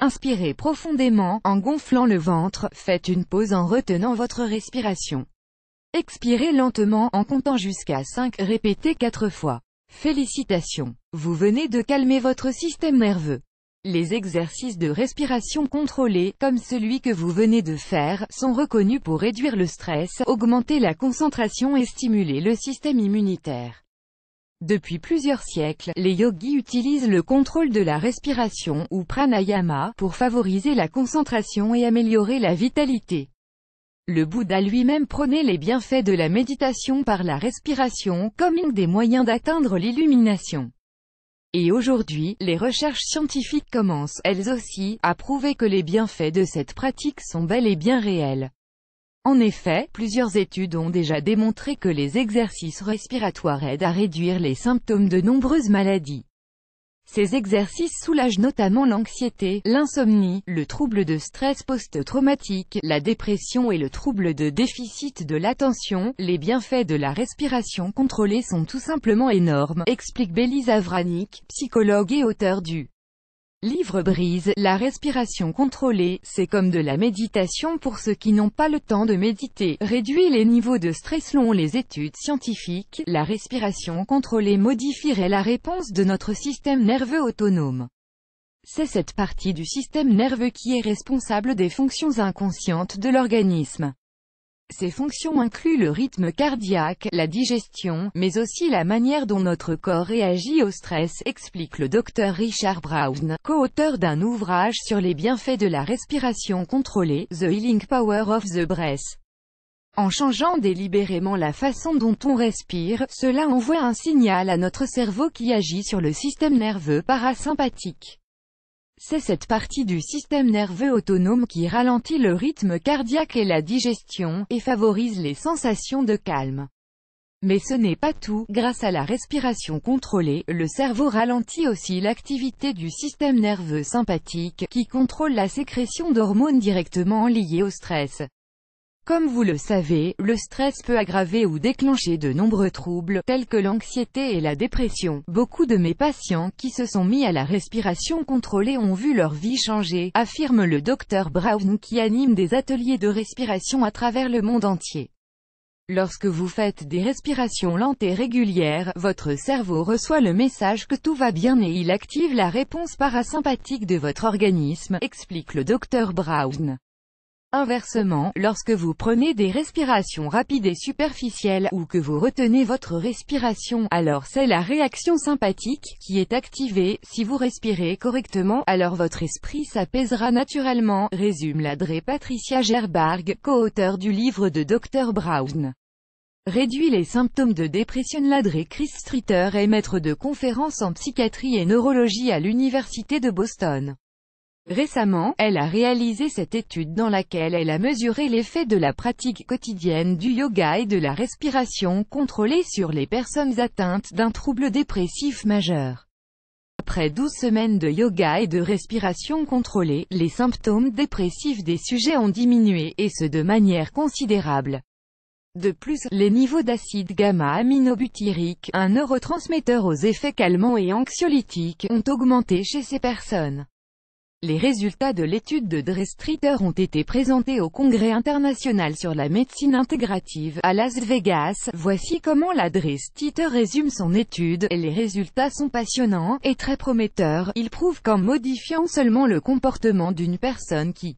Inspirez profondément, en gonflant le ventre, faites une pause en retenant votre respiration. Expirez lentement, en comptant jusqu'à 5, répétez 4 fois. Félicitations! Vous venez de calmer votre système nerveux. Les exercices de respiration contrôlée, comme celui que vous venez de faire, sont reconnus pour réduire le stress, augmenter la concentration et stimuler le système immunitaire. Depuis plusieurs siècles, les yogis utilisent le contrôle de la respiration, ou pranayama, pour favoriser la concentration et améliorer la vitalité. Le Bouddha lui-même prônait les bienfaits de la méditation par la respiration, comme un des moyens d'atteindre l'illumination. Et aujourd'hui, les recherches scientifiques commencent, elles aussi, à prouver que les bienfaits de cette pratique sont bel et bien réels. En effet, plusieurs études ont déjà démontré que les exercices respiratoires aident à réduire les symptômes de nombreuses maladies. Ces exercices soulagent notamment l'anxiété, l'insomnie, le trouble de stress post-traumatique, la dépression et le trouble de déficit de l'attention. Les bienfaits de la respiration contrôlée sont tout simplement énormes, explique Belisa Vranik, psychologue et auteur du livre Brise. La respiration contrôlée, c'est comme de la méditation pour ceux qui n'ont pas le temps de méditer, réduit les niveaux de stress. Selon les études scientifiques, la respiration contrôlée modifierait la réponse de notre système nerveux autonome. C'est cette partie du système nerveux qui est responsable des fonctions inconscientes de l'organisme. Ces fonctions incluent le rythme cardiaque, la digestion, mais aussi la manière dont notre corps réagit au stress, explique le Dr Richard Brown, co-auteur d'un ouvrage sur les bienfaits de la respiration contrôlée, The Healing Power of the Breath. En changeant délibérément la façon dont on respire, cela envoie un signal à notre cerveau qui agit sur le système nerveux parasympathique. C'est cette partie du système nerveux autonome qui ralentit le rythme cardiaque et la digestion, et favorise les sensations de calme. Mais ce n'est pas tout, grâce à la respiration contrôlée, le cerveau ralentit aussi l'activité du système nerveux sympathique, qui contrôle la sécrétion d'hormones directement liées au stress. Comme vous le savez, le stress peut aggraver ou déclencher de nombreux troubles, tels que l'anxiété et la dépression. Beaucoup de mes patients qui se sont mis à la respiration contrôlée ont vu leur vie changer, affirme le Dr Brown qui anime des ateliers de respiration à travers le monde entier. Lorsque vous faites des respirations lentes et régulières, votre cerveau reçoit le message que tout va bien et il active la réponse parasympathique de votre organisme, explique le Dr Brown. Inversement, lorsque vous prenez des respirations rapides et superficielles, ou que vous retenez votre respiration, alors c'est la réaction sympathique qui est activée. Si vous respirez correctement, alors votre esprit s'apaisera naturellement, résume la Dr Patricia Gerberg, co-auteur du livre de Dr Brown. Réduit les symptômes de dépression. La Dr Chris Streeter est maître de conférences en psychiatrie et neurologie à l'université de Boston. Récemment, elle a réalisé cette étude dans laquelle elle a mesuré l'effet de la pratique quotidienne du yoga et de la respiration contrôlée sur les personnes atteintes d'un trouble dépressif majeur. Après 12 semaines de yoga et de respiration contrôlée, les symptômes dépressifs des sujets ont diminué, et ce de manière considérable. De plus, les niveaux d'acide gamma-aminobutyrique, un neurotransmetteur aux effets calmants et anxiolytiques, ont augmenté chez ces personnes. Les résultats de l'étude de Dr Streeter ont été présentés au Congrès international sur la médecine intégrative, à Las Vegas. Voici comment la Dr Streeter résume son étude. Les résultats sont passionnants, et très prometteurs. Ils prouvent qu'en modifiant seulement le comportement d'une personne qui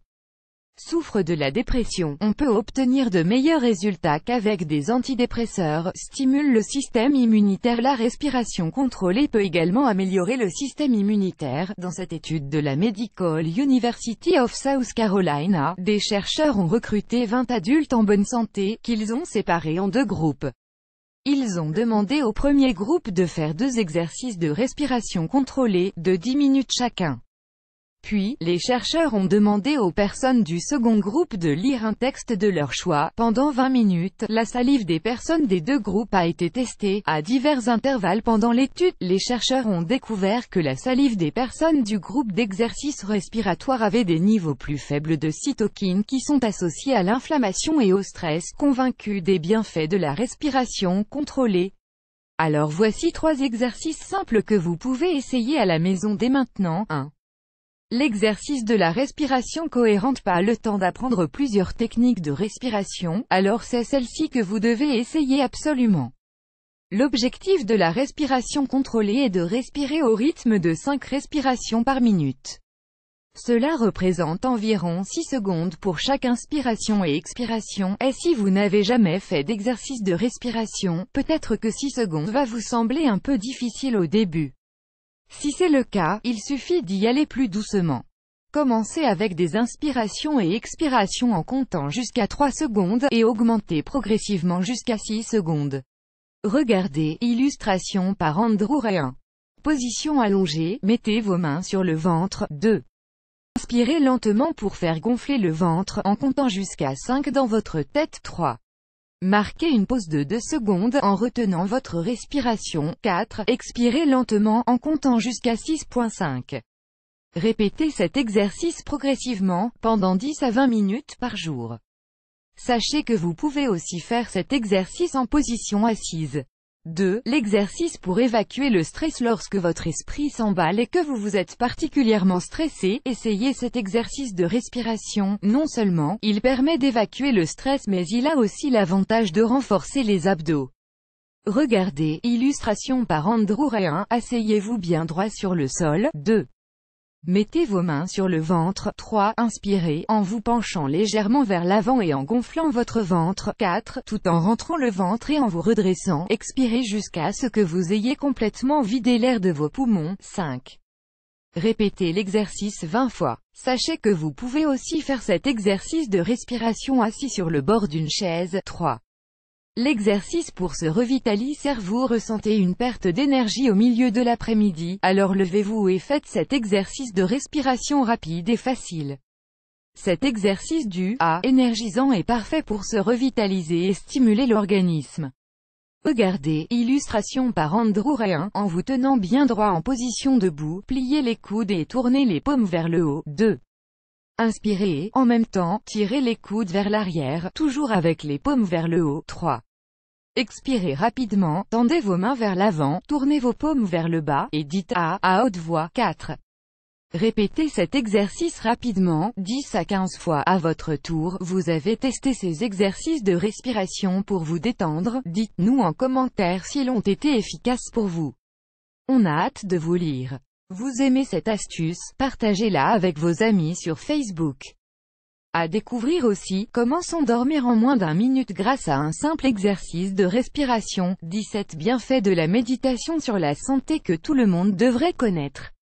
souffre de la dépression, on peut obtenir de meilleurs résultats qu'avec des antidépresseurs, stimule le système immunitaire. La respiration contrôlée peut également améliorer le système immunitaire. Dans cette étude de la Medical University of South Carolina, des chercheurs ont recruté 20 adultes en bonne santé, qu'ils ont séparés en 2 groupes. Ils ont demandé au premier groupe de faire 2 exercices de respiration contrôlée, de 10 minutes chacun. Puis, les chercheurs ont demandé aux personnes du second groupe de lire un texte de leur choix. Pendant 20 minutes, la salive des personnes des 2 groupes a été testée, à divers intervalles pendant l'étude. Les chercheurs ont découvert que la salive des personnes du groupe d'exercice respiratoire avait des niveaux plus faibles de cytokines qui sont associés à l'inflammation et au stress. Convaincus des bienfaits de la respiration contrôlée. Alors voici 3 exercices simples que vous pouvez essayer à la maison dès maintenant. 1. L'exercice de la respiration cohérente. Pas le temps d'apprendre plusieurs techniques de respiration, alors c'est celle-ci que vous devez essayer absolument. L'objectif de la respiration contrôlée est de respirer au rythme de 5 respirations par minute. Cela représente environ 6 secondes pour chaque inspiration et expiration, et si vous n'avez jamais fait d'exercice de respiration, peut-être que 6 secondes va vous sembler un peu difficile au début. Si c'est le cas, il suffit d'y aller plus doucement. Commencez avec des inspirations et expirations en comptant jusqu'à 3 secondes, et augmentez progressivement jusqu'à 6 secondes. Regardez, illustration par Andrew Ray 1. Position allongée, mettez vos mains sur le ventre. 2. Inspirez lentement pour faire gonfler le ventre, en comptant jusqu'à 5 dans votre tête. 3. Marquez une pause de 2 secondes, en retenant votre respiration. 4. Expirez lentement, en comptant jusqu'à 6.5. Répétez cet exercice progressivement, pendant 10 à 20 minutes par jour. Sachez que vous pouvez aussi faire cet exercice en position assise. 2. L'exercice pour évacuer le stress. Lorsque votre esprit s'emballe et que vous êtes particulièrement stressé, essayez cet exercice de respiration. Non seulement, il permet d'évacuer le stress mais il a aussi l'avantage de renforcer les abdos. Regardez, illustration par Andrew Ray 1. Asseyez-vous bien droit sur le sol. 2. Mettez vos mains sur le ventre. 3. Inspirez, en vous penchant légèrement vers l'avant et en gonflant votre ventre. 4. Tout en rentrant le ventre et en vous redressant. Expirez jusqu'à ce que vous ayez complètement vidé l'air de vos poumons. 5. Répétez l'exercice 20 fois. Sachez que vous pouvez aussi faire cet exercice de respiration assis sur le bord d'une chaise. 3. L'exercice pour se revitaliser. Vous ressentez une perte d'énergie au milieu de l'après-midi, alors levez-vous et faites cet exercice de respiration rapide et facile. Cet exercice énergisant est parfait pour se revitaliser et stimuler l'organisme. Regardez, illustration par Andrew Ray 1. En vous tenant bien droit en position debout, pliez les coudes et tournez les paumes vers le haut. 2. Inspirez, en même temps, tirez les coudes vers l'arrière, toujours avec les paumes vers le haut. 3. Expirez rapidement, tendez vos mains vers l'avant, tournez vos paumes vers le bas, et dites à haute voix. 4. Répétez cet exercice rapidement, 10 à 15 fois. À votre tour, vous avez testé ces exercices de respiration pour vous détendre. Dites-nous en commentaire s'ils ont été efficaces pour vous. On a hâte de vous lire. Vous aimez cette astuce, partagez-la avec vos amis sur Facebook. À découvrir aussi, comment s'endormir en moins d'1 minute grâce à un simple exercice de respiration. 17 bienfaits de la méditation sur la santé que tout le monde devrait connaître.